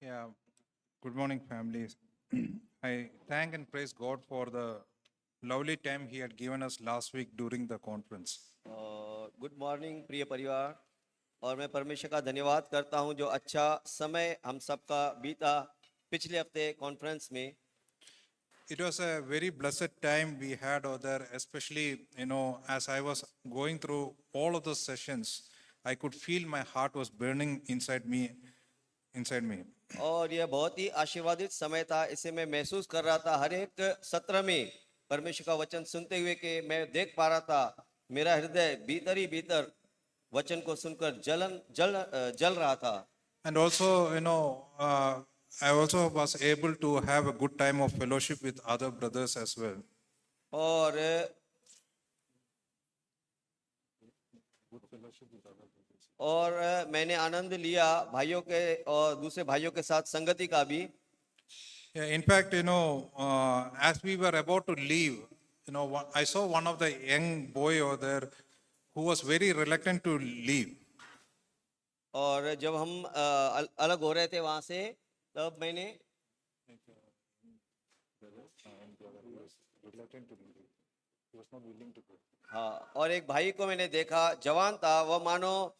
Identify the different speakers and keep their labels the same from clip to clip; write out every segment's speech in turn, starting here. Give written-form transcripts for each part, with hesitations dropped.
Speaker 1: Yeah, good morning, families. I thank and praise God for the lovely time He had given us last week during the conference.
Speaker 2: और good morning प्रिय परिवार। और मैं परमेश्वर का धन्यवाद करता हूं जो अच्छा समय हम सबका बीता पिछले हफ्ते कॉन्फ्रेंस में।
Speaker 1: It was a very blessed time we had over there, especially, as I was going through all of those sessions, I could feel my heart was burning inside me.
Speaker 2: और यह बहुत ही आशीर्वादित समय था। इसे मैं महसूस कर रहा था हर एक सत्र में परमेश्वर का वचन सुनते हुए कि मैं देख पा रहा था मेरा हृदय भीतर ही भीतर वचन को सुनकर जल रहा था।
Speaker 1: And also, I also was able to have a good time of fellowship with other brothers as well.
Speaker 2: और मैंने आनंद लिया भाइयों के और दूसरे भाइयों के साथ संगति का भी।
Speaker 1: Yeah, in fact, as we were about to leave, I saw one of the young boy over there who was very reluctant to leave.
Speaker 2: और जब हम अलग हो रहे थे वहां से, तब मैंने हाँ, और एक भाई को मैंने देखा, जवान था वह, मानो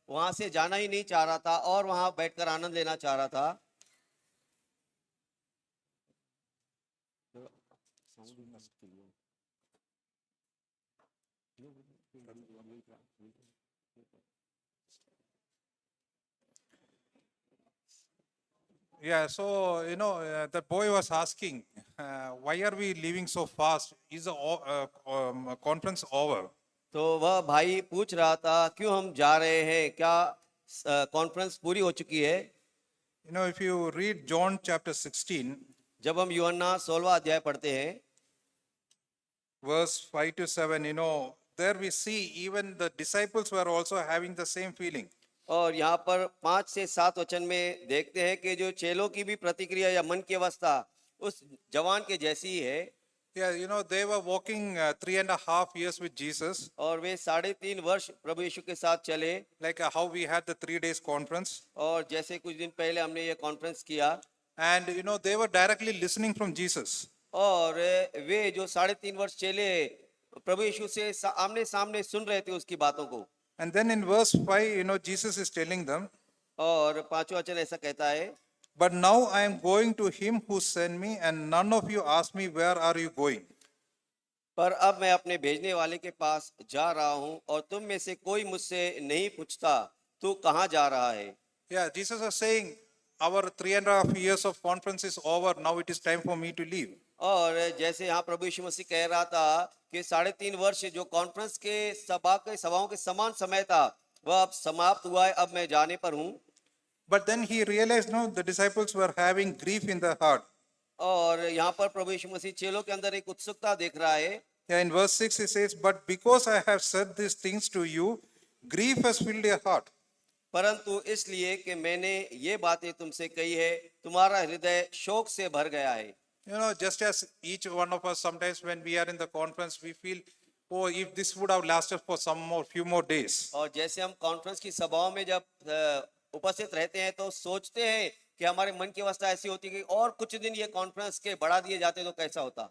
Speaker 2: वहां से जाना ही नहीं चाह रहा था और वहां बैठकर आनंद लेना चाह रहा था।
Speaker 1: Yeah, so, the boy was asking, why are we leaving so fast? Is the conference over?
Speaker 2: तो वह भाई पूछ रहा था क्यों हम जा रहे हैं, क्या कॉन्फ्रेंस पूरी हो चुकी है?
Speaker 1: If you read John chapter 16,
Speaker 2: जब हम यूहन्ना 16वां अध्याय पढ़ते हैं,
Speaker 1: verse 5 to 7, there we see even the disciples were also having the same feeling.
Speaker 2: और यहाँ पर 5 से 7 वचन में देखते हैं कि जो चेलों की भी प्रतिक्रिया या मन की अवस्था उस जवान के जैसी ही है।
Speaker 1: Yeah, they were walking 3.5 years with Jesus.
Speaker 2: और वे 3.5 वर्ष प्रभु यीशु के साथ चले,
Speaker 1: Like how we had the 3 days conference.
Speaker 2: और जैसे कुछ दिन पहले हमने ये कॉन्फ्रेंस किया।
Speaker 1: And they were directly listening from Jesus.
Speaker 2: और वे जो 3.5 वर्ष चले प्रभु यीशु से आमने सामने सुन रहे थे उसकी बातों को।
Speaker 1: And then in verse 5, Jesus is telling them,
Speaker 2: और 5वां वचन ऐसा कहता है,
Speaker 1: but now I am going to him who sent me, and none of you ask me, where are you going?
Speaker 2: पर अब मैं अपने भेजने वाले के पास जा रहा हूं और तुम में से कोई मुझसे नहीं पूछता तू कहां जा रहा है।
Speaker 1: Yeah, Jesus was saying, our 3.5 years of conference is over. Now it is time for me to leave.
Speaker 2: और जैसे यहाँ प्रभु यीशु मसीह कह रहा था कि 3.5 वर्ष जो कॉन्फ्रेंस के सभाओं के समान समय था वह अब समाप्त हुआ है, अब मैं जाने पर हूँ।
Speaker 1: But then he realized, no, the disciples were having grief in their heart.
Speaker 2: और यहाँ पर प्रभु यीशु मसीह चेलों के अंदर एक उत्सुकता देख रहा है।
Speaker 1: Yeah, in verse 6 he says, but because I have said these things to you, grief has filled your heart.
Speaker 2: परंतु इसलिए कि मैंने ये बातें तुमसे कही है, तुम्हारा हृदय शोक से भर गया है।
Speaker 1: Just as each one of us, sometimes when we are in the conference, we feel, oh, if this would have lasted for few more days.
Speaker 2: और जैसे हम कॉन्फ्रेंस की सभाओं में जब उपस्थित रहते हैं तो सोचते हैं कि हमारे मन की अवस्था ऐसी होती है कि और कुछ दिन ये कॉन्फ्रेंस के बढ़ा दिए जाते तो कैसा होता।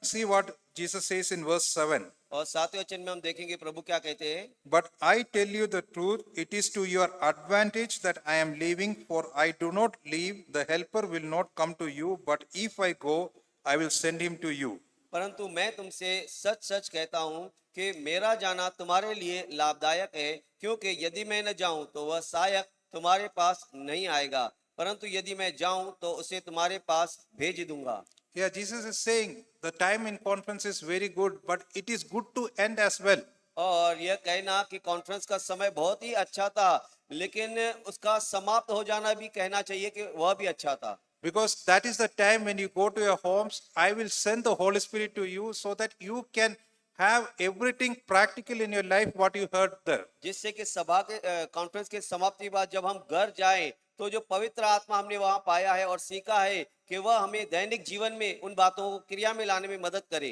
Speaker 1: See what Jesus says in verse 7.
Speaker 2: और 7वें वचन में हम देखेंगे प्रभु क्या कहते हैं,
Speaker 1: But I tell you the truth, it is to your advantage that I am leaving, for I do not leave, the helper will not come to you, but if I go, I will send him to you.
Speaker 2: परंतु मैं तुमसे सच सच कहता हूँ कि मेरा जाना तुम्हारे लिए लाभदायक है, क्योंकि यदि मैं न जाऊं तो वह सहायक तुम्हारे पास नहीं आएगा, परंतु यदि मैं जाऊं तो उसे तुम्हारे पास भेज दूंगा।
Speaker 1: Yeah, Jesus is saying the time in conference is very good, but it is good to end as well.
Speaker 2: और यह कहना कि कॉन्फ्रेंस का समय बहुत ही अच्छा था, लेकिन उसका समाप्त हो जाना भी कहना चाहिए कि वह भी अच्छा था।
Speaker 1: Because that is the time when you go to your homes, I will send the Holy Spirit to you so that you can have everything practical in your life what you heard there.
Speaker 2: जिससे कि सभा के conference के समाप्ति के बाद जब हम घर जाएं तो जो पवित्र आत्मा हमने वहां पाया है और सीखा है कि वह हमें दैनिक जीवन में उन बातों को क्रिया में लाने में मदद करे।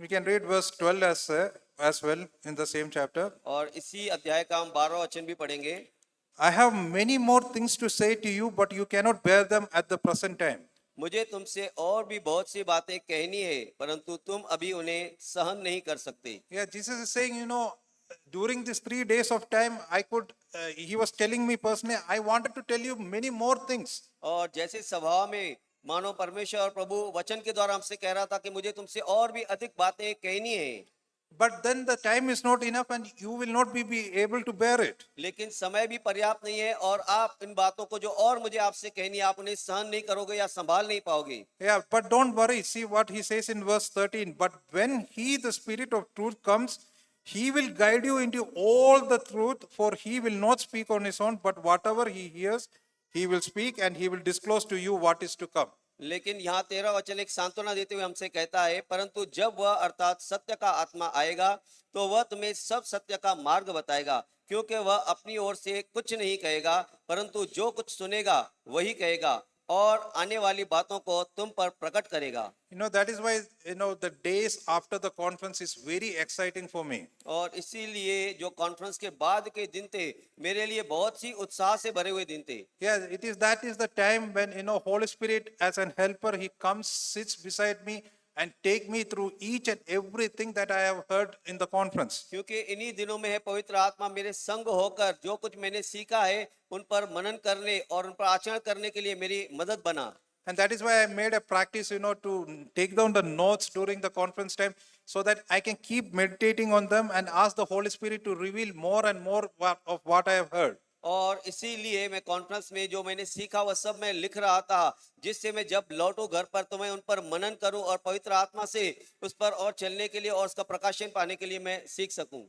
Speaker 1: We can read verse 12 as well in the same chapter.
Speaker 2: और इसी अध्याय का हम 12वां वचन भी पढ़ेंगे।
Speaker 1: I have many more things to say to you, but you cannot bear them at the present time.
Speaker 2: मुझे तुमसे और भी बहुत सी बातें कहनी है, परंतु तुम अभी उन्हें सहन नहीं कर सकते।
Speaker 1: Yeah, Jesus is saying, during these 3 days of time, he was telling me personally, I wanted to tell you many more things.
Speaker 2: और जैसे सभा में मानो परमेश्वर और प्रभु वचन के द्वारा हमसे कह रहा था कि मुझे तुमसे और भी अधिक बातें कहनी है,
Speaker 1: But then the time is not enough and you will not be able to bear it.
Speaker 2: लेकिन समय भी पर्याप्त नहीं है और आप इन बातों को जो और मुझे आपसे कहनी है, आप उन्हें सहन नहीं करोगे या संभाल नहीं पाओगे।
Speaker 1: Yeah, but don't worry. See what he says in verse 13. But when he, the Spirit of truth, comes, he will guide you into all the truth, for he will not speak on his own, but whatever he hears, he will speak and he will disclose to you what is to come.
Speaker 2: लेकिन यहाँ 13 वचन एक सांत्वना देते हुए हमसे कहता है, परंतु जब वह अर्थात सत्य का आत्मा आएगा तो वह तुम्हें सब सत्य का मार्ग बताएगा, क्योंकि वह अपनी ओर से कुछ नहीं कहेगा, परंतु जो कुछ सुनेगा वही कहेगा और आने वाली बातों को तुम पर प्रकट करेगा।
Speaker 1: That is why, the days after the conference is very exciting for me.
Speaker 2: और इसीलिए जो कॉन्फ्रेंस के बाद के दिन थे मेरे लिए बहुत सी उत्साह से भरे हुए दिन थे।
Speaker 1: Yeah, that is the time when, Holy Spirit as an helper, he comes, sits beside me and take me through each and everything that I have heard in the conference.
Speaker 2: क्योंकि इन्हीं दिनों में है पवित्र आत्मा मेरे संग होकर जो कुछ मैंने सीखा है उन पर मनन करने और उन पर आचरण करने के लिए मेरी मदद बना।
Speaker 1: And that is why I made a practice, to take down the notes during the conference time so that I can keep meditating on them and ask the Holy Spirit to reveal more and more of what I have heard.
Speaker 2: और इसीलिए मैं conference में जो मैंने सीखा वह सब मैं लिख रहा था, जिससे मैं जब लौटूं घर पर तो मैं उन पर मनन करूं और पवित्र आत्मा से उस पर और चलने के लिए और उसका प्रकाशन पाने के लिए मैं सीख सकूं।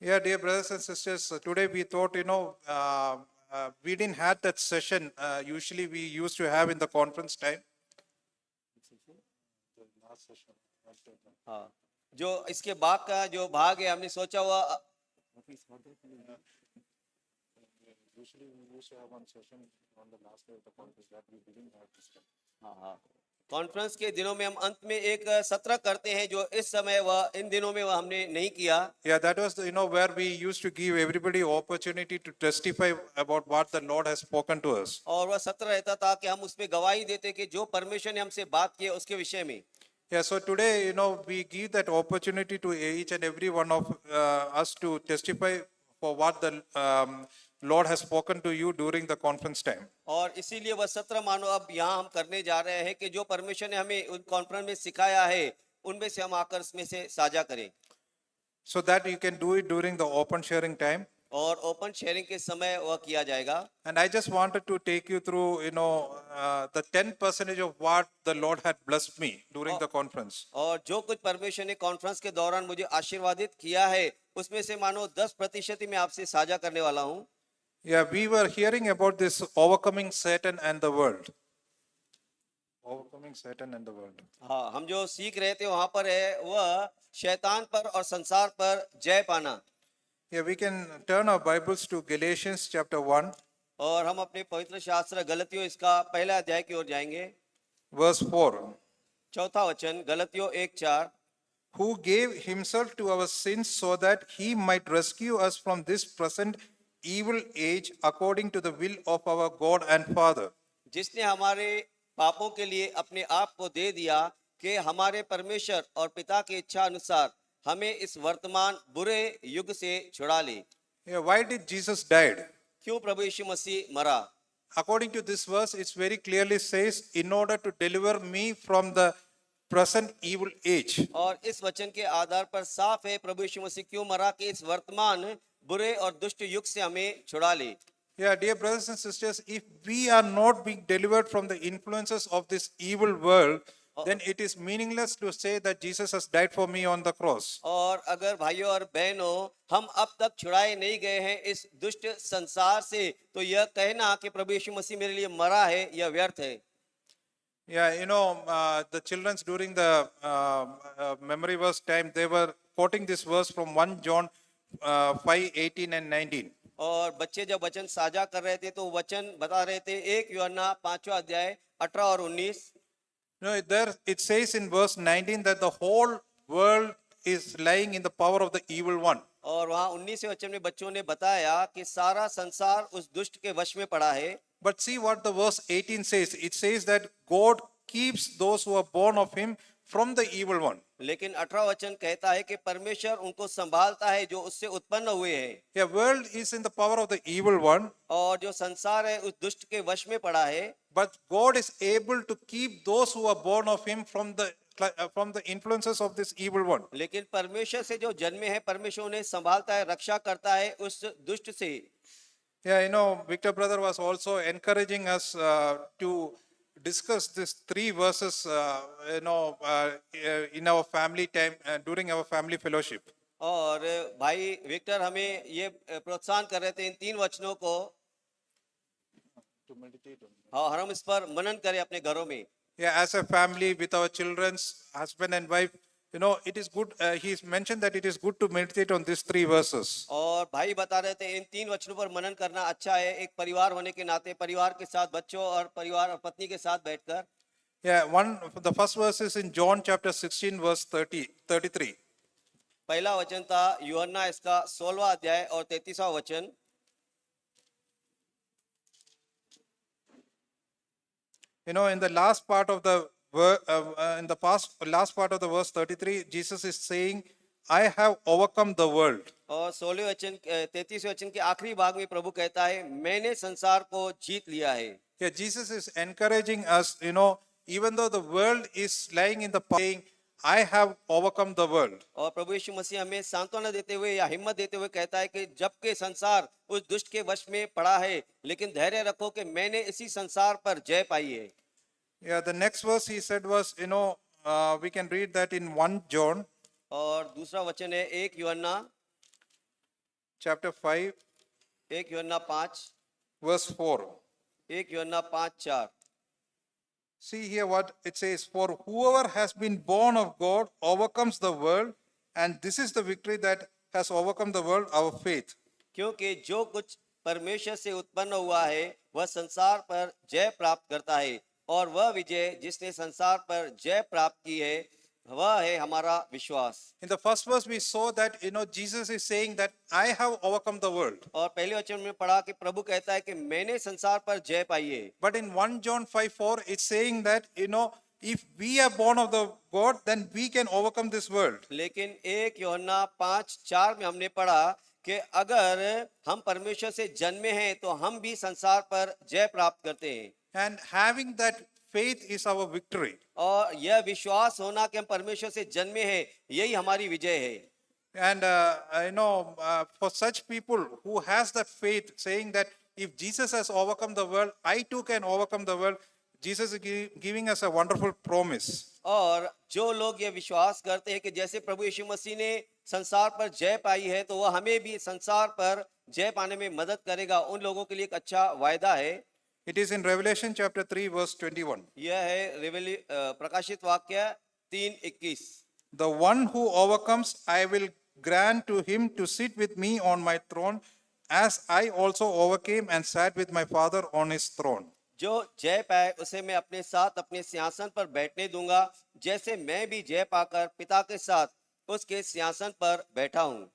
Speaker 1: Yeah, dear brothers and sisters, today we thought, we didn't have that session usually we used to have in the conference time.
Speaker 2: हाँ, जो इसके बाद का जो भाग है हमने सोचा हुआ
Speaker 1: Usually we used to have one session on the last day of the conference that we didn't have this time.
Speaker 2: हाँ, कॉन्फ्रेंस के दिनों में हम अंत में एक सत्र करते हैं जो इस समय वह इन दिनों में वह हमने नहीं किया।
Speaker 1: Yeah, that was where we used to give everybody opportunity to testify about what the Lord has spoken to us.
Speaker 2: और वह सत्र रहता था कि हम उसमें गवाही देते कि जो परमेश्वर ने हमसे बात की है उसके विषय में।
Speaker 1: Yeah, so today, we give that opportunity to each and every one of us to testify for what the Lord has spoken to you during the conference time.
Speaker 2: और इसीलिए वह सत्र मानो अब यहाँ हम करने जा रहे हैं कि जो परमेश्वर ने हमें उन कॉन्फ्रेंस में सिखाया है उनमें से हम आकर उसमें से साझा करें।
Speaker 1: So that you can do it during the open sharing time.
Speaker 2: और ओपन शेयरिंग के समय वह किया जाएगा।
Speaker 1: And I just wanted to take you through, the 10% of what the Lord had blessed me during the conference.
Speaker 2: और जो कुछ परमेश्वर ने कॉन्फ्रेंस के दौरान मुझे आशीर्वादित किया है उसमें से मानो 10% ही मैं आपसे साझा करने वाला हूँ।
Speaker 1: Yeah, we were hearing about this overcoming Satan and the world. Overcoming Satan and the world.
Speaker 2: हाँ, हम जो सीख रहे थे वहां पर है वह शैतान पर और संसार पर जय पाना।
Speaker 1: Yeah, we can turn our Bibles to Galatians chapter 1.
Speaker 2: और हम अपने पवित्र शास्त्र गलतियों इसका पहला अध्याय की ओर जाएंगे।
Speaker 1: Verse 4.
Speaker 2: चौथा वचन गलतियों 1:4।
Speaker 1: Who gave himself to our sins so that he might rescue us from this present evil age according to the will of our God and Father.
Speaker 2: जिसने हमारे पापों के लिए अपने आप को दे दिया कि हमारे परमेश्वर और पिता की इच्छा अनुसार हमें इस वर्तमान बुरे युग से छुड़ा ले।
Speaker 1: Yeah, why did Jesus died?
Speaker 2: क्यों प्रभु यीशु मसीह मरा?
Speaker 1: According to this verse, it very clearly says, in order to deliver me from the present evil age.
Speaker 2: और इस वचन के आधार पर साफ है प्रभु यीशु मसीह क्यों मरा कि इस वर्तमान बुरे और दुष्ट युग से हमें छुड़ा ले।
Speaker 1: Yeah, dear brothers and sisters, if we are not being delivered from the influences of this evil world, then it is meaningless to say that Jesus has died for me on the cross.
Speaker 2: और अगर भाइयों और बहनों हम अब तक छुड़ाए नहीं गए हैं इस दुष्ट संसार से तो यह कहना कि प्रभु यीशु मसीह मेरे लिए मरा है यह व्यर्थ है।
Speaker 1: Yeah, the children during the memory verse time, they were quoting this verse from 1 John 5:18 and 19.
Speaker 2: और बच्चे जब वचन साझा कर रहे थे तो वचन बता रहे थे 1 यूहन्ना 5वां अध्याय 18 और 19।
Speaker 1: There it says in verse 19 that the whole world is lying in the power of the evil one.
Speaker 2: और वहाँ 19वें वचन में बच्चों ने बताया कि सारा संसार उस दुष्ट के वश में पड़ा है।
Speaker 1: But see what the verse 18 says. It says that God keeps those who are born of him from the evil one.
Speaker 2: लेकिन 18वां वचन कहता है कि परमेश्वर उनको संभालता है जो उससे उत्पन्न हुए हैं।
Speaker 1: The world is in the power of the evil one,
Speaker 2: और जो संसार है उस दुष्ट के वश में पड़ा है,
Speaker 1: but God is able to keep those who are born of him from the influences of this evil one.
Speaker 2: लेकिन परमेश्वर से जो जन्मे हैं परमेश्वर उन्हें संभालता है, रक्षा करता है उस दुष्ट से।
Speaker 1: Yeah, you know, Victor brother was also encouraging us to discuss these three verses, in our family time, during our family fellowship.
Speaker 2: और भाई विक्टर हमें ये प्रोत्साहन कर रहे थे इन 3 वचनों को,
Speaker 1: To meditate on.
Speaker 2: और हम इस पर मनन करें अपने घरों में।
Speaker 1: Yeah, as a family with our children's husband and wife, you know, it is good. He's mentioned that it is good to meditate on these three verses.
Speaker 2: और भाई बता रहे थे इन 3 वचनों पर मनन करना अच्छा है, एक परिवार होने के नाते, परिवार के साथ, बच्चों और परिवार और पत्नी के साथ बैठकर।
Speaker 1: Yeah, the first verse is in John chapter 16, verse 33.
Speaker 2: पहला वचन था यूहन्ना इसका 16वां अध्याय और 33वां वचन।
Speaker 1: You know, in the last part of the last part of the verse 33, Jesus is saying, "I have overcome the world."
Speaker 2: और 16वें वचन 33वें वचन के आखिरी भाग में प्रभु कहता है मैंने संसार को जीत लिया है।
Speaker 1: Yeah, Jesus is encouraging us, you know, even though the world is lying in the path, saying, "I have overcome the world."
Speaker 2: और प्रभु यीशु मसीह हमें सांत्वना देते हुए या हिम्मत देते हुए कहता है कि जबकि संसार उस दुष्ट के वश में पड़ा है, लेकिन धैर्य रखो कि मैंने इसी संसार पर जय पाई है।
Speaker 1: Yeah, the next verse he said was, you know, we can read that in 1 John
Speaker 2: और दूसरा वचन है 1 यूहन्ना
Speaker 1: chapter 5,
Speaker 2: 1 यूहन्ना 5
Speaker 1: verse 4.
Speaker 2: 1 यूहन्ना 5:4।
Speaker 1: See here what it says, "For whoever has been born of God overcomes the world, and this is the victory that has overcome the world, our faith."
Speaker 2: क्योंकि जो कुछ परमेश्वर से उत्पन्न हुआ है वह संसार पर जय प्राप्त करता है, और वह विजय जिसने संसार पर जय प्राप्त की है वह है हमारा विश्वास।
Speaker 1: In the first verse we saw that, you know, Jesus is saying that I have overcome the world.
Speaker 2: और पहले वचन में पढ़ा कि प्रभु कहता है कि मैंने संसार पर जय पाई है।
Speaker 1: But in 1 John 5:4 it's saying that, you know, if we are born of the God, then we can overcome this world.
Speaker 2: लेकिन 1 यूहन्ना 5:4 में हमने पढ़ा कि अगर हम परमेश्वर से जन्मे हैं तो हम भी संसार पर जय प्राप्त करते हैं।
Speaker 1: And having that faith is our victory.
Speaker 2: और यह विश्वास होना कि हम परमेश्वर से जन्मे हैं यही हमारी विजय है।
Speaker 1: And for such people who has that faith, saying that if Jesus has overcome the world, I too can overcome the world, Jesus is giving us a wonderful promise.
Speaker 2: और जो लोग ये विश्वास करते हैं कि जैसे प्रभु यीशु मसीह ने संसार पर जय पाई है तो वह हमें भी संसार पर जय पाने में मदद करेगा, उन लोगों के लिए एक अच्छा वायदा है।
Speaker 1: It is in Revelation chapter 3 verse 21.
Speaker 2: यह है प्रकाशित वाक्य 3:21।
Speaker 1: The one who overcomes, I will grant to him to sit with me on my throne, as I also overcame and sat with my Father on his throne.
Speaker 2: जो जय पाए उसे मैं अपने साथ अपने सिंहासन पर बैठने दूंगा, जैसे मैं भी जय पाकर पिता के साथ उसके सिंहासन पर बैठा हूँ।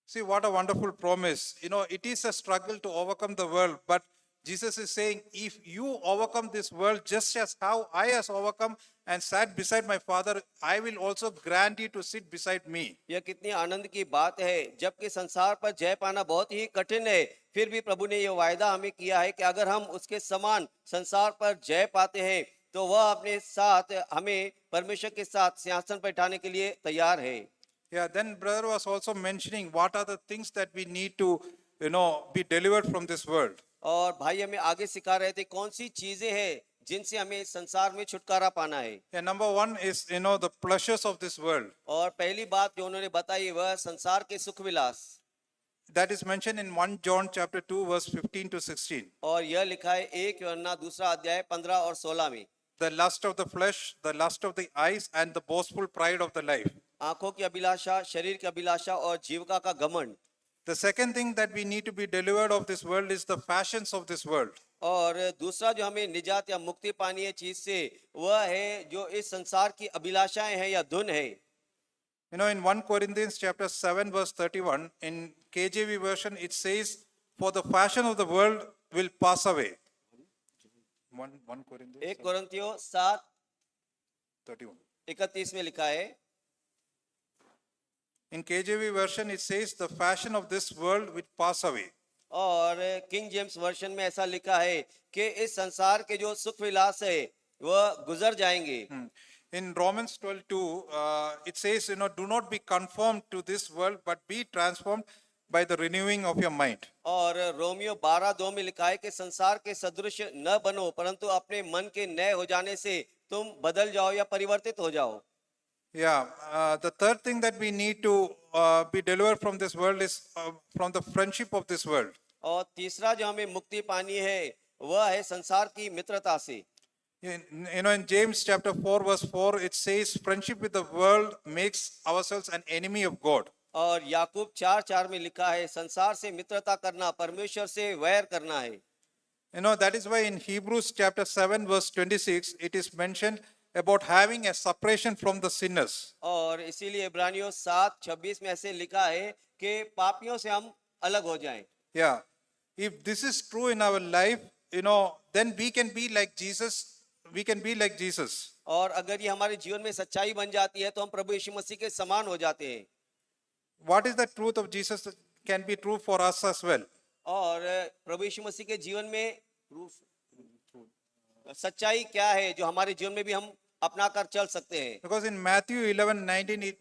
Speaker 1: See what a wonderful promise. You know, it is a struggle to overcome the world, but Jesus is saying, if you overcome this world just as how I has overcome and sat beside my Father, I will also grant you to sit beside me.
Speaker 2: यह कितनी आनंद की बात है, जबकि संसार पर जय पाना बहुत ही कठिन है, फिर भी प्रभु ने यह वायदा हमें किया है कि अगर हम उसके समान संसार पर जय पाते हैं तो वह अपने साथ हमें परमेश्वर के साथ सिंहासन पर बैठाने के लिए तैयार है।
Speaker 1: Yeah, then brother was also mentioning what are the things that we need to, you know, be delivered from this world.
Speaker 2: और भाई हमें आगे सिखा रहे थे कौन सी चीजें हैं जिनसे हमें संसार में छुटकारा पाना है।
Speaker 1: Yeah, number one is, you know, the pleasures of this world.
Speaker 2: और पहली बात जो उन्होंने बताई वह संसार के सुख विलास।
Speaker 1: That is mentioned in 1 John chapter 2 verse 15 to 16.
Speaker 2: और यह लिखा है 1 यूहन्ना 2 अध्याय 15 और 16 में।
Speaker 1: The lust of the flesh, the lust of the eyes, and the boastful pride of the life.
Speaker 2: आंखों की अभिलाषा, शरीर की अभिलाषा और जीविका का घमंड।
Speaker 1: The second thing that we need to be delivered of this world is the fashions of this world.
Speaker 2: और दूसरा जो हमें निजात या मुक्ति पानी है चीज से वह है जो इस संसार की अभिलाषाएं हैं या धुन है।
Speaker 1: You know, in 1 Corinthians chapter 7 verse 31, in KJV version, it says, for the fashion of the world will pass away. 1 Corinthians
Speaker 2: 1 कोरिन्थियों 7:31
Speaker 1: 31.
Speaker 2: में लिखा है,
Speaker 1: In KJV version, it says, the fashion of this world will pass away.
Speaker 2: और king James version में ऐसा लिखा है कि इस संसार के जो सुख विलास है वह गुजर जाएंगे।
Speaker 1: In Romans 12:2, it says, you know, do not be conformed to this world, but be transformed by the renewing of your mind.
Speaker 2: और रोमियो 12:2 में लिखा है कि संसार के सदृश न बनो, परंतु अपने मन के नए हो जाने से तुम बदल जाओ या परिवर्तित हो जाओ।
Speaker 1: Yeah, the third thing that we need to be delivered from this world is from the friendship of this world.
Speaker 2: और तीसरा जो हमें मुक्ति पानी है वह है संसार की मित्रता से।
Speaker 1: You know, in James chapter 4 verse 4, it says, friendship with the world makes ourselves an enemy of God.
Speaker 2: और याकूब 4:4 में लिखा है, संसार से मित्रता करना परमेश्वर से वैर करना है।
Speaker 1: You know, that is why in Hebrews chapter 7 verse 26, it is mentioned about having a separation from the sinners.
Speaker 2: और इसीलिए इब्रानियों 7:26 में ऐसे लिखा है कि पापियों से हम अलग हो जाएं।
Speaker 1: Yeah, if this is true in our life, you know, then we can be like Jesus. We can be like Jesus.
Speaker 2: और अगर ये हमारे जीवन में सच्चाई बन जाती है तो हम प्रभु यीशु मसीह के समान हो जाते हैं।
Speaker 1: What is the truth of Jesus that can be true for us as well?
Speaker 2: और प्रभु यीशु मसीह के जीवन में सच्चाई क्या है जो हमारे जीवन में भी हम अपना कर चल सकते हैं।
Speaker 1: Because in Matthew 11:19,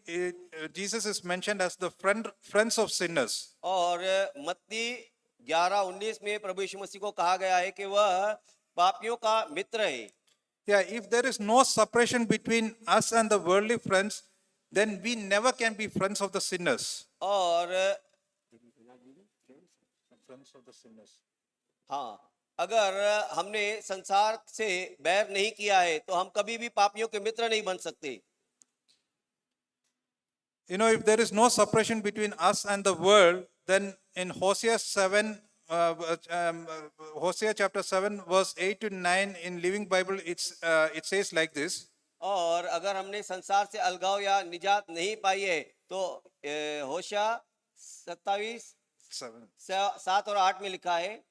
Speaker 1: Jesus is mentioned as the friends of sinners.
Speaker 2: और मत्ती 11:19 में प्रभु यीशु मसीह को कहा गया है कि वह पापियों का मित्र है।
Speaker 1: Yeah, if there is no separation between us and the worldly friends, then we never can be friends of the sinners.
Speaker 2: और
Speaker 1: Friends of the sinners.
Speaker 2: हाँ, अगर हमने संसार से बैर नहीं किया है तो हम कभी भी पापियों के मित्र नहीं बन सकते।
Speaker 1: You know, if there is no separation between us and the world, then in Hosea 7, Hosea chapter 7 verse 8 to 9 in Living Bible, it says like this.
Speaker 2: और अगर हमने संसार से अलगाव या निजात नहीं पाई है तो होशा 27 7 और 8 में लिखा है।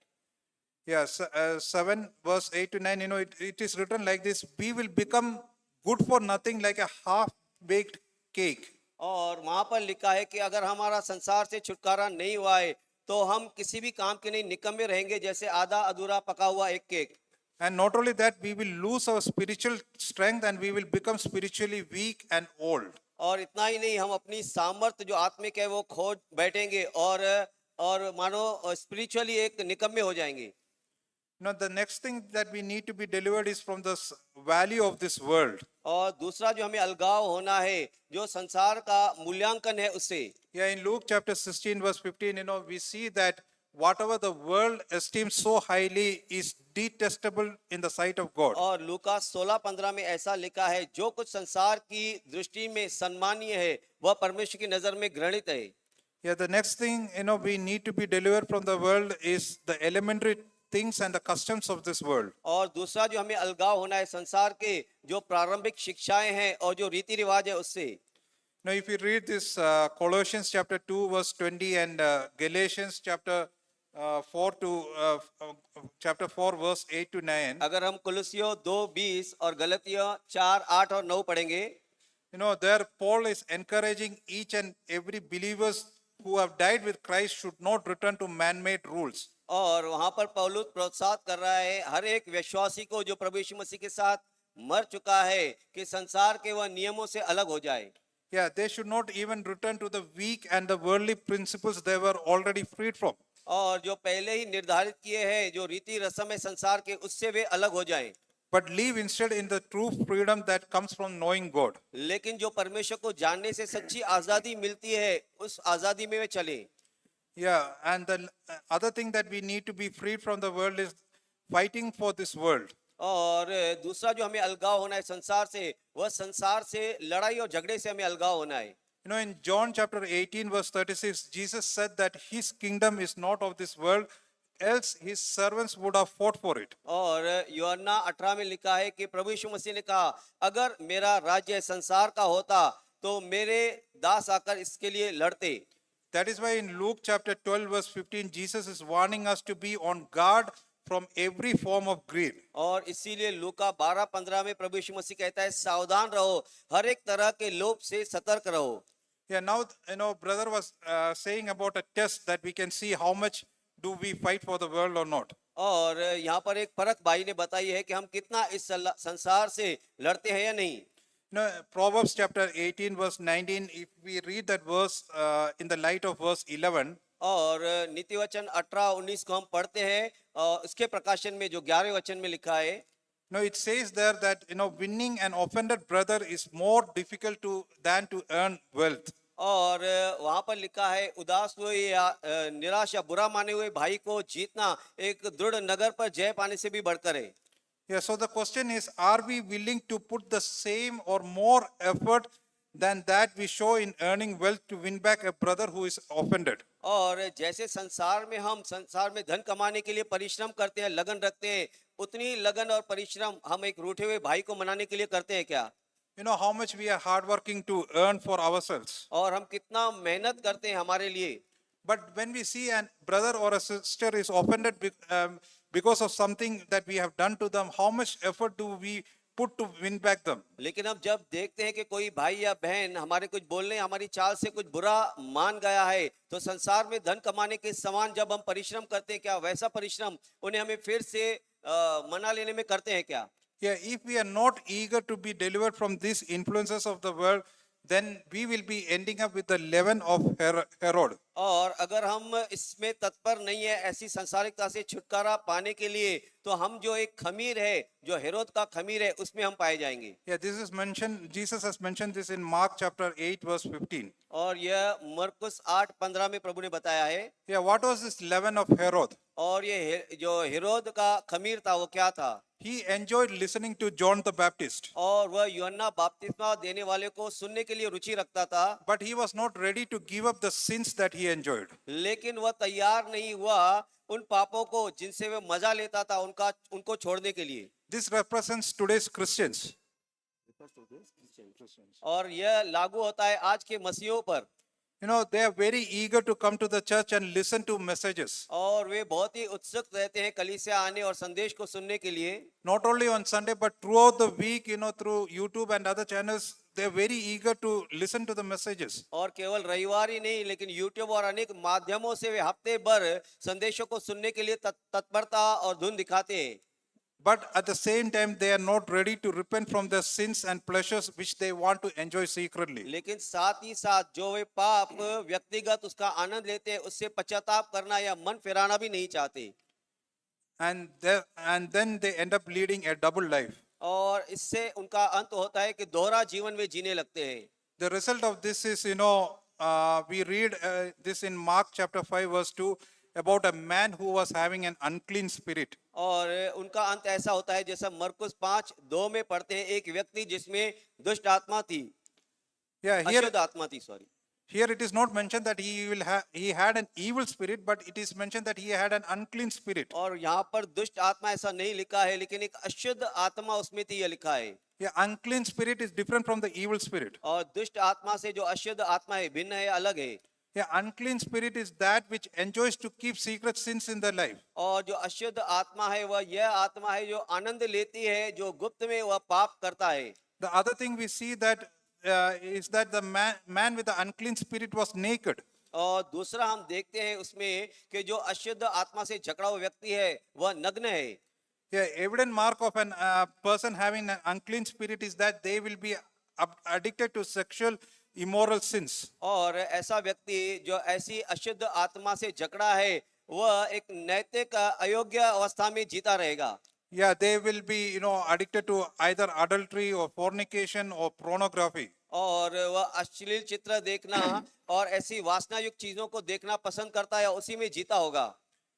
Speaker 1: Yeah, 7 verse 8 to 9, you know, it is written like this, we will become good for nothing like a half-baked cake.
Speaker 2: और वहां पर लिखा है कि अगर हमारा संसार से छुटकारा नहीं हुआ है तो हम किसी भी काम के नहीं निकम्मे रहेंगे, जैसे आधा अधूरा पका हुआ एक cake.
Speaker 1: And not only that, we will lose our spiritual strength and we will become spiritually weak and old.
Speaker 2: और इतना ही नहीं, हम अपनी सामर्थ्य जो आत्मिक है वो खो बैठेंगे और मानो स्पिरिचुअली एक निकम्मे हो जाएंगे।
Speaker 1: Now, the next thing that we need to be delivered is from the value of this world.
Speaker 2: और दूसरा जो हमें अलगाव होना है जो संसार का मूल्यांकन है उससे।
Speaker 1: Yeah, in Luke chapter 16 verse 15, you know, we see that whatever the world esteems so highly is detestable in the sight of God.
Speaker 2: और लूका 16:15 में ऐसा लिखा है, जो कुछ संसार की दृष्टि में सम्मानीय है वह परमेश्वर की नजर में घृणित है।
Speaker 1: Yeah, the next thing, you know, we need to be delivered from the world is the elementary things and the customs of this world.
Speaker 2: और दूसरा जो हमें अलगाव होना है संसार के जो प्रारंभिक शिक्षाएं हैं और जो रीति रिवाज है उससे।
Speaker 1: Now, if you read this Colossians chapter 2 verse 20 and Galatians chapter 4 verse 8 to 9,
Speaker 2: अगर हम कुलुसियों 2:20 और गलतियों 4:8 और 9 पढ़ेंगे,
Speaker 1: you know, there Paul is encouraging each and every believers who have died with Christ should not return to man-made rules.
Speaker 2: और वहां पर पौलुस प्रोत्साहित कर रहा है हर एक विश्वासी को जो प्रभु यीशु मसीह के साथ मर चुका है कि संसार के वह नियमों से अलग हो जाए।
Speaker 1: Yeah, they should not even return to the weak and the worldly principles they were already freed from.
Speaker 2: और जो पहले ही निर्धारित किए हैं जो रीति रस्म है संसार के उससे वे अलग हो जाएं।
Speaker 1: But live instead in the true freedom that comes from knowing God.
Speaker 2: लेकिन जो परमेश्वर को जानने से सच्ची आजादी मिलती है उस आजादी में वे चलें।
Speaker 1: Yeah, and the other thing that we need to be freed from the world is fighting for this world.
Speaker 2: और दूसरा जो हमें अलगाव होना है संसार से, वह संसार से लड़ाई और झगड़े से हमें अलगाव होना है।
Speaker 1: You know, in John chapter 18 verse 36, Jesus said that his kingdom is not of this world, else his servants would have fought for it.
Speaker 2: और यूहन्ना 18 में लिखा है कि प्रभु यीशु मसीह ने कहा, अगर मेरा राज्य संसार का होता तो मेरे दास आकर इसके लिए लड़ते।
Speaker 1: That is why in Luke chapter 12 verse 15, Jesus is warning us to be on guard from every form of greed.
Speaker 2: और इसीलिए लूका 12:15 में प्रभु यीशु मसीह कहता है, सावधान रहो, हर एक तरह के लोभ से सतर्क रहो।
Speaker 1: Yeah, now, brother was saying about a test that we can see how much do we fight for the world or not.
Speaker 2: और यहाँ पर एक परख भाई ने बताई है कि हम कितना इस संसार से लड़ते हैं या नहीं।
Speaker 1: Proverbs chapter 18 verse 19, if we read that verse in the light of verse 11,
Speaker 2: और नीति वचन 18-19 को हम पढ़ते हैं और उसके प्रकाशन में जो 11वें वचन में लिखा है,
Speaker 1: it says there that, winning an offended brother is more difficult than to earn wealth.
Speaker 2: और वहां पर लिखा है, उदास हुए या निराश या बुरा माने हुए भाई को जीतना एक दृढ़ नगर पर जय पाने से भी बढ़कर है।
Speaker 1: Yeah, so the question is, are we willing to put the same or more effort than that we show in earning wealth to win back a brother who is offended?
Speaker 2: और जैसे संसार में हम संसार में धन कमाने के लिए परिश्रम करते हैं, लगन रखते हैं, उतनी लगन और परिश्रम हम एक रूठे हुए भाई को मनाने के लिए करते हैं क्या?
Speaker 1: How much we are hard working to earn for ourselves.
Speaker 2: और हम कितना मेहनत करते हैं हमारे लिए।
Speaker 1: But when we see a brother or a sister is offended because of something that we have done to them, how much effort do we put to win back them?
Speaker 2: लेकिन अब जब देखते हैं कि कोई भाई या बहन हमारे कुछ बोलने, हमारी चाल से कुछ बुरा मान गया है, तो संसार में धन कमाने के समान जब हम परिश्रम करते हैं, क्या वैसा परिश्रम उन्हें हमें फिर से मना लेने में करते हैं क्या?
Speaker 1: Yeah, if we are not eager to be delivered from these influences of the world, then we will be ending up with the leaven of Herod.
Speaker 2: और अगर हम इसमें तत्पर नहीं है ऐसी सांसारिकता से छुटकारा पाने के लिए, तो हम जो एक खमीर है, जो हेरोद का खमीर है, उसमें हम पाए जाएंगे।
Speaker 1: Yeah, this is mentioned, Jesus has mentioned this in Mark chapter 8 verse 15.
Speaker 2: और यह मरकुस 8:15 में प्रभु ने बताया है।
Speaker 1: Yeah, what was this leaven of Herod?
Speaker 2: और ये जो हेरोद का खमीर था वो क्या था?
Speaker 1: He enjoyed listening to John the Baptist.
Speaker 2: और वह यूहन्ना बपतिस्मा देने वाले को सुनने के लिए रुचि रखता था।
Speaker 1: But he was not ready to give up the sins that he enjoyed.
Speaker 2: लेकिन वह तैयार नहीं हुआ उन पापों को जिनसे वह मजा लेता था उनको छोड़ने के लिए।
Speaker 1: This represents today's Christians.
Speaker 2: और यह लागू होता है आज के मसीहों पर।
Speaker 1: They are very eager to come to the church and listen to messages.
Speaker 2: और वे बहुत ही उत्सुक रहते हैं कलीसिया आने और संदेश को सुनने के लिए।
Speaker 1: Not only on Sunday, but throughout the week, through YouTube and other channels, they are very eager to listen to the messages.
Speaker 2: और केवल रविवार ही नहीं, लेकिन YouTube और अनेक माध्यमों से वे हफ्ते भर संदेशों को सुनने के लिए तत्परता और धुन दिखाते हैं।
Speaker 1: But at the same time, they are not ready to repent from their sins and pleasures which they want to enjoy secretly.
Speaker 2: लेकिन साथ ही साथ जो वे पाप व्यक्तिगत उसका आनंद लेते हैं, उससे पश्चाताप करना या मन फिराना भी नहीं चाहते।
Speaker 1: And then they end up leading a double life.
Speaker 2: और इससे उनका अंत होता है कि दोहरा जीवन में जीने लगते हैं।
Speaker 1: The result of this is, we read this in Mark chapter 5 verse 2 about a man who was having an unclean spirit.
Speaker 2: और उनका अंत ऐसा होता है जैसा मरकुस 5:2 में पढ़ते हैं, एक व्यक्ति जिसमें दुष्ट आत्मा थी, अशुद्ध आत्मा थी, sorry.
Speaker 1: Here it is not mentioned that he had an evil spirit, but it is mentioned that he had an unclean spirit.
Speaker 2: और यहाँ पर दुष्ट आत्मा ऐसा नहीं लिखा है, लेकिन एक अशुद्ध आत्मा उसमें थी, यह लिखा है।
Speaker 1: Yeah, unclean spirit is different from the evil spirit.
Speaker 2: और दुष्ट आत्मा से जो अशुद्ध आत्मा है, भिन्न है, अलग है।
Speaker 1: Yeah, unclean spirit is that which enjoys to keep secret sins in their life.
Speaker 2: और जो अशुद्ध आत्मा है वह यह आत्मा है जो आनंद लेती है, जो गुप्त में वह पाप करता है।
Speaker 1: The other thing we see that is that the man with the unclean spirit was naked.
Speaker 2: और दूसरा हम देखते हैं उसमें कि जो अशुद्ध आत्मा से जकड़ा हुआ व्यक्ति है वह नग्न है।
Speaker 1: Yeah, evident mark of an person having an unclean spirit is that they will be addicted to sexual immoral sins.
Speaker 2: और ऐसा व्यक्ति जो ऐसी अशुद्ध आत्मा से जकड़ा है वह एक नैतिक अयोग्य अवस्था में जीता रहेगा।
Speaker 1: Yeah, they will be, addicted to either adultery or fornication or pornography.
Speaker 2: और वह अश्लील चित्र देखना और ऐसी वासनायुक्त चीजों को देखना पसंद करता है, उसी में जीता होगा।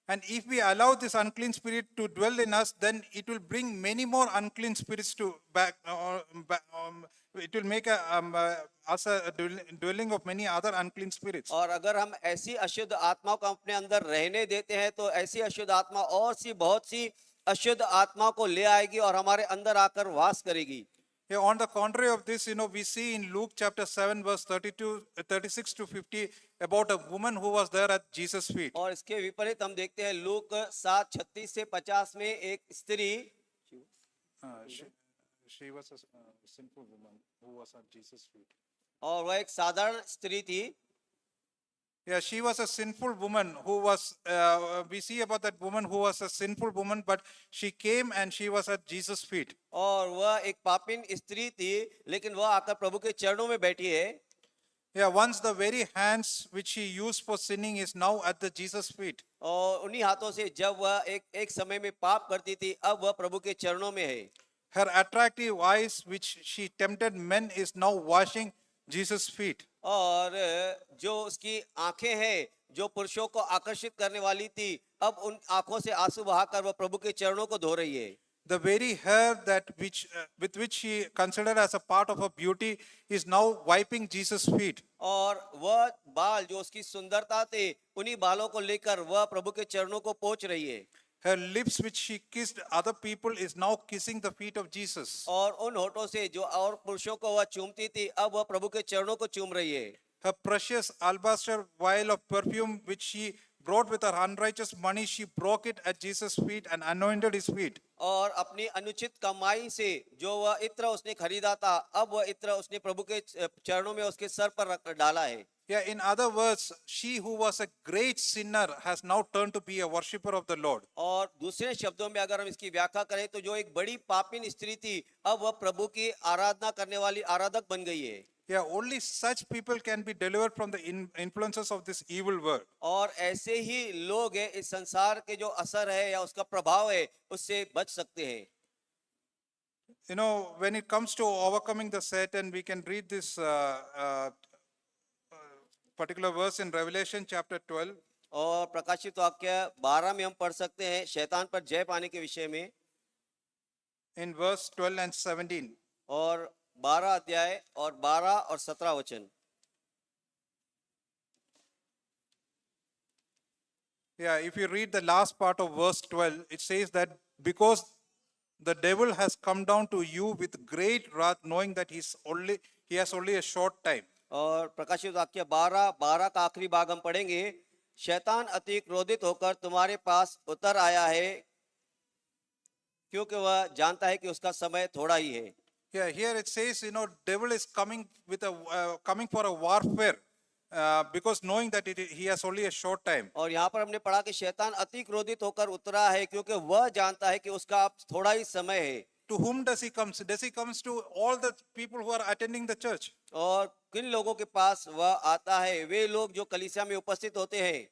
Speaker 1: And if we allow this unclean spirit to dwell in us, then it will bring many more unclean spirits to back. It will make us a dwelling of many other unclean spirits.
Speaker 2: और अगर हम ऐसी अशुद्ध आत्माओं को अपने अंदर रहने देते हैं तो ऐसी अशुद्ध आत्मा और सी बहुत सी अशुद्ध आत्मा को ले आएगी और हमारे अंदर आकर वास करेगी।
Speaker 1: Yeah, on the contrary of this, we see in Luke chapter 7, verse 36 to 50 about a woman who was there at Jesus' feet.
Speaker 2: और इसके विपरीत हम देखते हैं लूक 7:36 से 50 में एक स्त्री
Speaker 1: She was a sinful woman who was at Jesus' feet.
Speaker 2: और वह एक साधारण स्त्री थी.
Speaker 1: Yeah, she was a sinful woman who was, we see about that woman who was a sinful woman, but she came and she was at Jesus' feet.
Speaker 2: और वह एक पापिन स्त्री थी लेकिन वह आकर प्रभु के चरणों में बैठी है.
Speaker 1: Yeah, once the very hands which she used for sinning is now at the Jesus' feet.
Speaker 2: और उन्हीं हाथों से जब वह एक समय में पाप करती थी अब वह प्रभु के चरणों में है.
Speaker 1: Her attractive eyes which she tempted men is now washing Jesus' feet.
Speaker 2: और जो उसकी आंखें हैं जो पुरुषों को आकर्षित करने वाली थी अब उन आंखों से आंसू बहाकर वह प्रभु के चरणों को धो रही है.
Speaker 1: The very hair with which she considered as a part of her beauty is now wiping Jesus' feet.
Speaker 2: और वह बाल जो उसकी सुंदरता थे उन्हीं बालों को लेकर वह प्रभु के चरणों को पोंछ रही है.
Speaker 1: Her lips which she kissed other people is now kissing the feet of Jesus.
Speaker 2: और उन होठों से जो और पुरुषों को वह चूमती थी अब वह प्रभु के चरणों को चूम रही है.
Speaker 1: Her precious alabaster vial of perfume which she brought with her unrighteous money, she broke it at Jesus' feet and anointed his feet.
Speaker 2: और अपनी अनुचित कमाई से जो वह इत्र उसने खरीदा था अब वह इत्र उसने प्रभु के चरणों में उसके सर पर रख डाला है.
Speaker 1: Yeah, in other words, she who was a great sinner has now turned to be a worshipper of the Lord.
Speaker 2: और दूसरे शब्दों में अगर हम इसकी व्याख्या करें तो जो एक बड़ी पापिन स्त्री थी अब वह प्रभु की आराधना करने वाली आराधक बन गई है.
Speaker 1: Yeah, only such people can be delivered from the influences of this evil world.
Speaker 2: और ऐसे ही लोग हैं इस संसार के जो असर है या उसका प्रभाव है उससे बच सकते हैं.
Speaker 1: When it comes to overcoming the Satan, we can read this particular verse in Revelation chapter 12.
Speaker 2: और प्रकाशित वाक्य 12 में हम पढ़ सकते हैं शैतान पर जय पाने के विषय में.
Speaker 1: In verse 12 and 17.
Speaker 2: और 12 अध्याय और 12 और 17 वचन.
Speaker 1: Yeah, if you read the last part of verse 12, it says that because the devil has come down to you with great wrath, knowing that he has only a short time.
Speaker 2: और प्रकाशित वाक्य 12 का आखिरी भाग हम पढ़ेंगे. शैतान अति क्रोधित होकर तुम्हारे पास उतर आया है क्योंकि वह जानता है कि उसका समय थोड़ा ही है.
Speaker 1: Yeah, here it says, devil is coming coming for a warfare because knowing that he has only a short time.
Speaker 2: और यहाँ पर हमने पढ़ा कि शैतान अति क्रोधित होकर उतरा है क्योंकि वह जानता है कि उसका अब थोड़ा ही समय है.
Speaker 1: To whom does he come? Does he comes to all the people who are attending the church?
Speaker 2: और किन लोगों के पास वह आता है? वे लोग जो कलीसिया में उपस्थित होते हैं.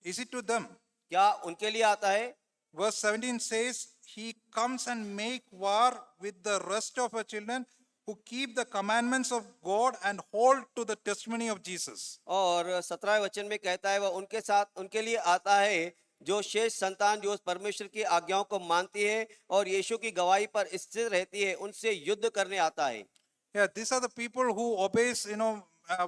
Speaker 1: Is it to them?
Speaker 2: क्या उनके लिए आता है?
Speaker 1: Verse 17 says, he comes and make war with the rest of our children who keep the commandments of God and hold to the testimony of Jesus.
Speaker 2: और 17वें वचन में कहता है वह उनके साथ उनके लिए आता है जो शेष संतान जो परमेश्वर की आज्ञाओं को मानती है और यीशु की गवाही पर स्थिर रहती है उनसे युद्ध करने आता है.
Speaker 1: Yeah, these are the people who obeys,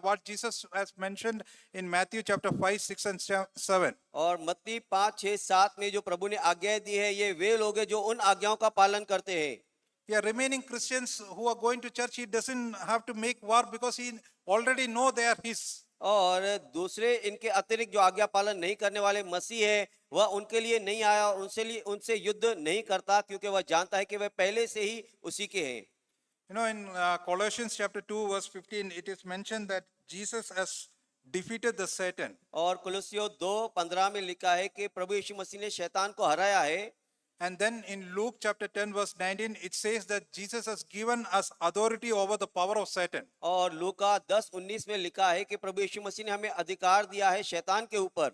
Speaker 1: what Jesus has mentioned in Matthew chapter 5, 6 and 7.
Speaker 2: और मत्ती 5, 6, 7 में जो प्रभु ने आज्ञा दी है ये वे लोग हैं जो उन आज्ञाओं का पालन करते हैं.
Speaker 1: Yeah, remaining Christians who are going to church, he doesn't have to make war because he already know they are his.
Speaker 2: और दूसरे इनके अतिरिक्त जो आज्ञा पालन नहीं करने वाले मसीह है वह उनके लिए नहीं आया और उनसे युद्ध नहीं करता क्योंकि वह जानता है कि वह पहले से ही उसी के हैं.
Speaker 1: In Colossians chapter 2 verse 15, it is mentioned that Jesus has defeated the Satan.
Speaker 2: और कुलुस्सियों 2:15 में लिखा है कि प्रभु यीशु मसीह ने शैतान को हराया है.
Speaker 1: And then in Luke chapter 10 verse 19, it says that Jesus has given us authority over the power of Satan.
Speaker 2: और लूका 10:19 में लिखा है कि प्रभु यीशु मसीह ने हमें अधिकार दिया है शैतान के ऊपर.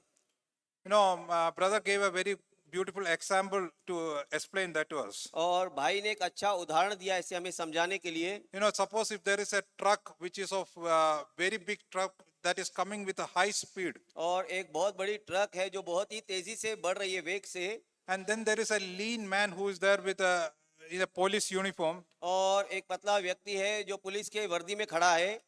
Speaker 1: Brother gave a very beautiful example to explain that to us.
Speaker 2: और भाई ने एक अच्छा उदाहरण दिया इसे हमें समझाने के लिए.
Speaker 1: Suppose if there is a truck which is of very big truck that is coming with a high speed.
Speaker 2: और एक बहुत बड़ी ट्रक है जो बहुत ही तेजी से बढ़ रही है वेग से.
Speaker 1: And then there is a lean man who is there with in a police uniform.
Speaker 2: और एक पतला व्यक्ति है जो पुलिस के वर्दी में खड़ा है.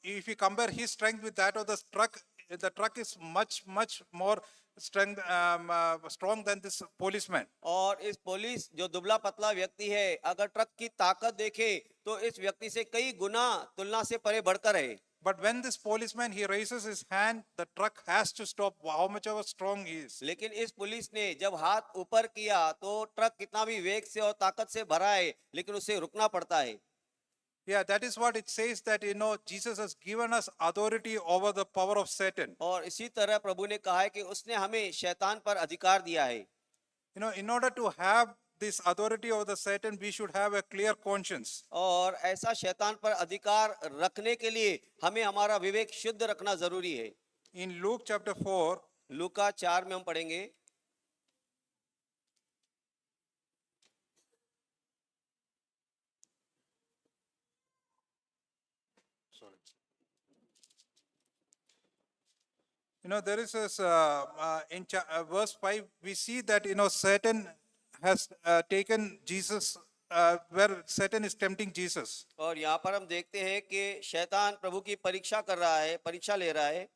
Speaker 1: If you compare his strength with that of the truck, the truck is much more strong than this policeman.
Speaker 2: और इस पुलिस जो दुबला पतला व्यक्ति है, अगर ट्रक की ताकत देखे तो इस व्यक्ति से कई गुना तुलना से परे बढ़कर है।
Speaker 1: But when this policeman he raises his hand, the truck has to stop, how much ever strong he is.
Speaker 2: लेकिन इस पुलिस ने जब हाथ ऊपर किया तो ट्रक कितना भी वेग से और ताकत से भरा है, लेकिन उसे रुकना पड़ता है।
Speaker 1: Yeah, that is what it says, that Jesus has given us authority over the power of Satan.
Speaker 2: और इसी तरह प्रभु ने कहा है कि उसने हमें शैतान पर अधिकार दिया है।
Speaker 1: In order to have this authority over the Satan, we should have a clear conscience.
Speaker 2: और ऐसा शैतान पर अधिकार रखने के लिए हमें हमारा विवेक शुद्ध रखना जरूरी है।
Speaker 1: In Luke chapter 4,
Speaker 2: लूका 4 में हम पढ़ेंगे।
Speaker 1: there is this, in verse 5, we see that, Satan has taken Jesus, where Satan is tempting Jesus.
Speaker 2: और यहाँ पर हम देखते हैं कि शैतान प्रभु की परीक्षा कर रहा है, परीक्षा ले रहा है।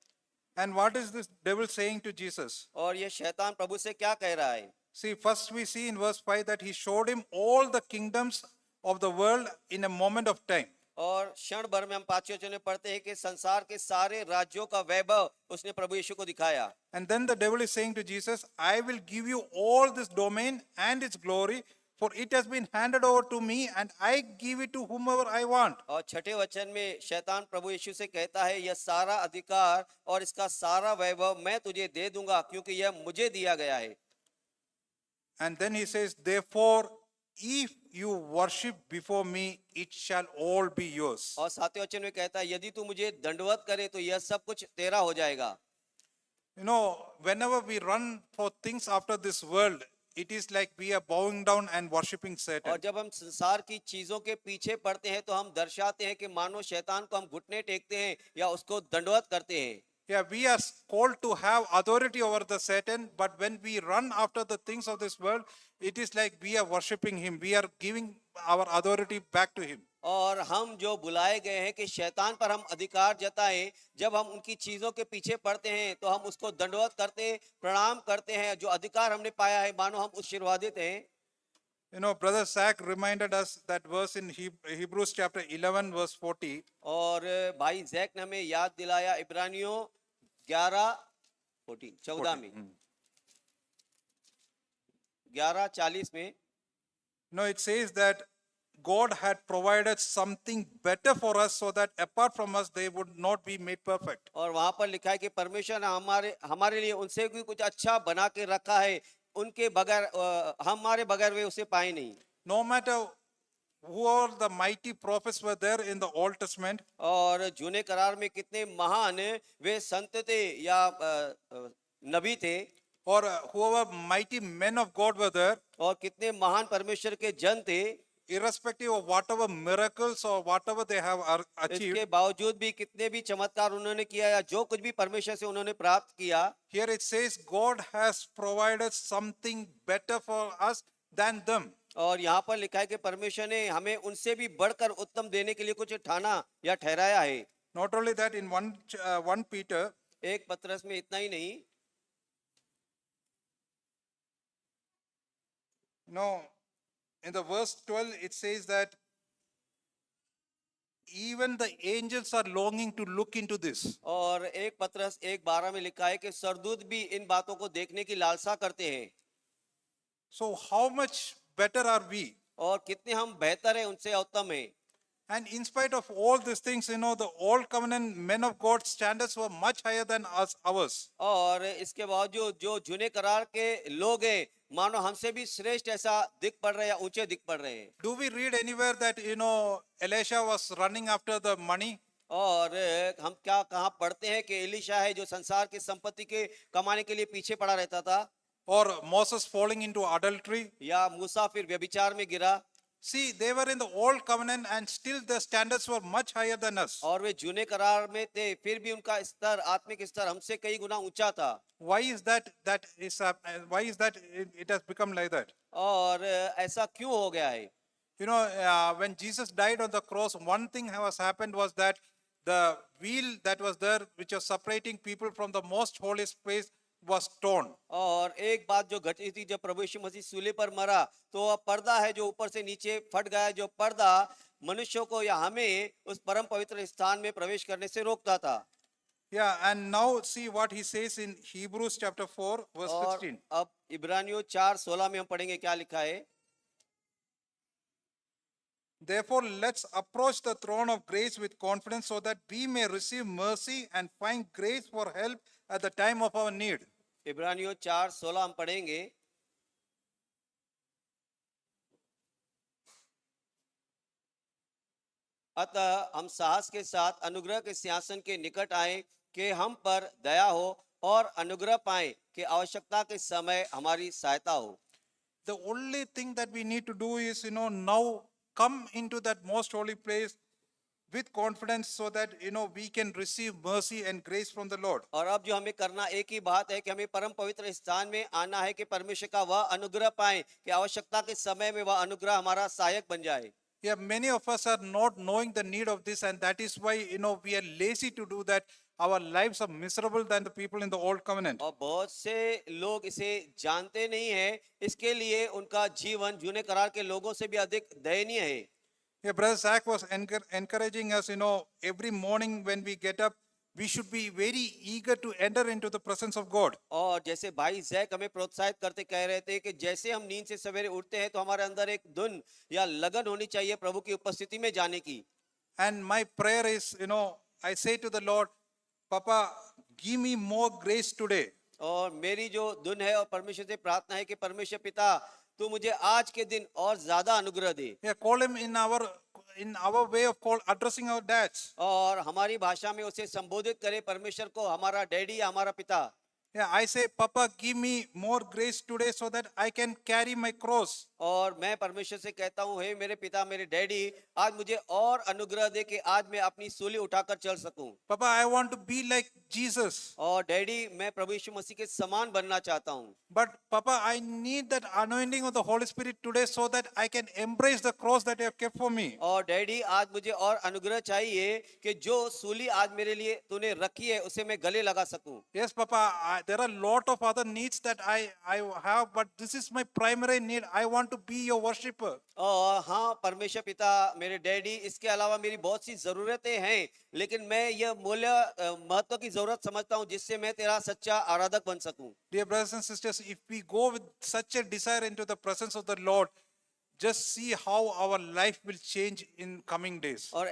Speaker 1: And what is this devil saying to Jesus?
Speaker 2: और ये शैतान प्रभु से क्या कह रहा है?
Speaker 1: See, first we see in verse 5 that he showed him all the kingdoms of the world in a moment of time.
Speaker 2: और क्षण भर में हम 5वें वचन में पढ़ते हैं कि संसार के सारे राज्यों का वैभव उसने प्रभु यीशु को दिखाया।
Speaker 1: And then the devil is saying to Jesus, I will give you all this domain and its glory, for it has been handed over to me, and I give it to whomever I want.
Speaker 2: और 6ठे वचन में शैतान प्रभु यीशु से कहता है, यह सारा अधिकार और इसका सारा वैभव मैं तुझे दे दूंगा, क्योंकि यह मुझे दिया गया है।
Speaker 1: And then he says, therefore, if you worship before me, it shall all be yours.
Speaker 2: और 7वें वचन में कहता है, यदि तू मुझे दंडवत करे तो यह सब कुछ तेरा हो जाएगा।
Speaker 1: Whenever we run for things after this world, it is like we are bowing down and worshipping Satan.
Speaker 2: और जब हम संसार की चीजों के पीछे पड़ते हैं तो हम दर्शाते हैं कि मानो शैतान को हम घुटने टेकते हैं या उसको दंडवत करते हैं।
Speaker 1: Yeah, we are called to have authority over the Satan, but when we run after the things of this world, it is like we are worshipping him. We are giving our authority back to him.
Speaker 2: और हम जो बुलाए गए हैं कि शैतान पर हम अधिकार जताएं, जब हम उनकी चीजों के पीछे पड़ते हैं तो हम उसको दंडवत करते हैं, प्रणाम करते हैं। जो अधिकार हमने पाया है मानो हम आशीर्वादित हैं।
Speaker 1: Brother Zach reminded us that verse in Hebrews chapter 11 verse 40.
Speaker 2: और भाई जैक ने हमें याद दिलाया इब्रानियों 14 में 11:40 में।
Speaker 1: It says that God had provided something better for us, so that apart from us they would not be made perfect.
Speaker 2: और वहां पर लिखा है कि परमेश्वर ने हमारे लिए उनसे भी कुछ अच्छा बना के रखा है, उनके बगैर हमारे बगैर वे उसे पाए नहीं।
Speaker 1: No matter who all the mighty prophets were there in the Old Testament,
Speaker 2: और जूने करार में कितने महान वे संत थे या नबी थे,
Speaker 1: or whoever mighty men of God were there,
Speaker 2: और कितने महान परमेश्वर के जन थे,
Speaker 1: irrespective of whatever miracles or whatever they have achieved,
Speaker 2: इसके बावजूद भी कितने भी चमत्कार उन्होंने किया या जो कुछ भी परमेश्वर से उन्होंने प्राप्त किया,
Speaker 1: here it says God has provided something better for us than them.
Speaker 2: और यहाँ पर लिखा है कि परमेश्वर ने हमें उनसे भी बढ़कर उत्तम देने के लिए कुछ ठाना या ठहराया है।
Speaker 1: Not only that, in 1 Peter,
Speaker 2: एक पत्रस में इतना ही नहीं,
Speaker 1: in the verse 12 it says that even the angels are longing to look into this.
Speaker 2: और एक पत्रस 1:12 में लिखा है कि सरदूत भी इन बातों को देखने की लालसा करते हैं।
Speaker 1: So how much better are we?
Speaker 2: और कितने हम बेहतर हैं, उनसे उत्तम हैं।
Speaker 1: And in spite of all these things, the old covenant men of God standards were much higher than ours.
Speaker 2: और इसके बावजूद जो जूने करार के लोग हैं मानो हमसे भी श्रेष्ठ ऐसा दिख पड़ रहे हैं या ऊंचे दिख पड़ रहे हैं।
Speaker 1: Do we read anywhere that Elisha was running after the money?
Speaker 2: और हम क्या कहाँ पढ़ते हैं कि एलीशा है जो संसार की संपत्ति के कमाने के लिए पीछे पड़ा रहता था,
Speaker 1: Or Moses falling into adultery?
Speaker 2: या मूसा फिर व्यभिचार में गिरा।
Speaker 1: See, they were in the old covenant and still the standards were much higher than us.
Speaker 2: और वे जूने करार में थे, फिर भी उनका स्तर, आत्मिक स्तर हमसे कई गुना ऊंचा था।
Speaker 1: Why is that? Why is that it has become like that?
Speaker 2: और ऐसा क्यों हो गया है?
Speaker 1: When Jesus died on the cross, one thing has happened was that the wheel that was there, which was separating people from the most holy place, was torn.
Speaker 2: और एक बात जो घटी थी जब प्रभु यीशु मसीह सूली पर मरा, तो वह पर्दा है जो ऊपर से नीचे फट गया, जो पर्दा मनुष्यों को या हमें उस परम पवित्र स्थान में प्रवेश करने से रोकता था।
Speaker 1: Yeah, and now see what he says in Hebrews chapter 4, verse
Speaker 2: और
Speaker 1: 16.
Speaker 2: अब इब्रानियों 4:16 में हम पढ़ेंगे क्या लिखा है।
Speaker 1: Therefore, let's approach the throne of grace with confidence so that we may receive mercy and find grace for help at the time of our need.
Speaker 2: इब्रानियों 4:16 हम पढ़ेंगे। अतः हम साहस के साथ अनुग्रह के सिंहासन के निकट आए कि हम पर दया हो और अनुग्रह पाएं कि आवश्यकता के समय हमारी सहायता हो।
Speaker 1: The only thing that we need to do is, now come into that most holy place with confidence so that, we can receive mercy and grace from the Lord.
Speaker 2: और अब जो हमें करना एक ही बात है कि हमें परम पवित्र स्थान में आना है कि परमेश्वर का वह अनुग्रह पाएं कि आवश्यकता के समय में वह अनुग्रह हमारा सहायक बन जाए।
Speaker 1: Yeah, many of us are not knowing the need of this, and that is why, we are lazy to do that. Our lives are miserable than the people in the old covenant.
Speaker 2: और बहुत से लोग इसे जानते नहीं है, इसके लिए उनका जीवन जूने करार के लोगों से भी अधिक दयनीय है।
Speaker 1: Yeah, Brother Zach was encouraging us, every morning when we get up, we should be very eager to enter into the presence of God.
Speaker 2: और जैसे भाई जैक हमें प्रोत्साहित करते कह रहे थे कि जैसे हम नींद से सवेरे उठते हैं तो हमारे अंदर एक धुन या लगन होनी चाहिए प्रभु की उपस्थिति में जाने की।
Speaker 1: And my prayer is, I say to the Lord, Papa, give me more grace today.
Speaker 2: और मेरी जो धुन है और परमेश्वर से प्रार्थना है कि परमेश्वर पिता तू मुझे आज के दिन और ज्यादा अनुग्रह दे।
Speaker 1: Yeah, call him in our way of addressing our dads.
Speaker 2: और हमारी भाषा में उसे संबोधित करे परमेश्वर को हमारा डैडी या हमारा पिता।
Speaker 1: Yeah, I say, Papa, give me more grace today so that I can carry my cross.
Speaker 2: और मैं परमेश्वर से कहता हूँ, हे मेरे पिता मेरे डैडी, आज मुझे और अनुग्रह दे कि आज मैं अपनी सूली उठाकर चल सकूं।
Speaker 1: Papa, I want to be like Jesus.
Speaker 2: और डैडी मैं प्रभु यीशु मसीह के समान बनना चाहता हूँ।
Speaker 1: But Papa, I need that anointing of the Holy Spirit today so that I can embrace the cross that you have kept for me.
Speaker 2: और daddy आज मुझे और अनुग्रह चाहिए कि जो सूली आज मेरे लिए तूने रखी है उसे मैं गले लगा सकूं।
Speaker 1: Yes, Papa, there are a lot of other needs that I have, but this is my primary need. I want to be your worshipper.
Speaker 2: और हाँ परमेश्वर पिता मेरे डैडी, इसके अलावा मेरी बहुत सी जरूरतें हैं, लेकिन मैं यह महत्व की जरूरत समझता हूँ जिससे मैं तेरा सच्चा आराधक बन सकूं।
Speaker 1: Dear brothers and sisters, if we go with such a desire into the presence of the Lord, just see how our life will change in coming days.
Speaker 2: और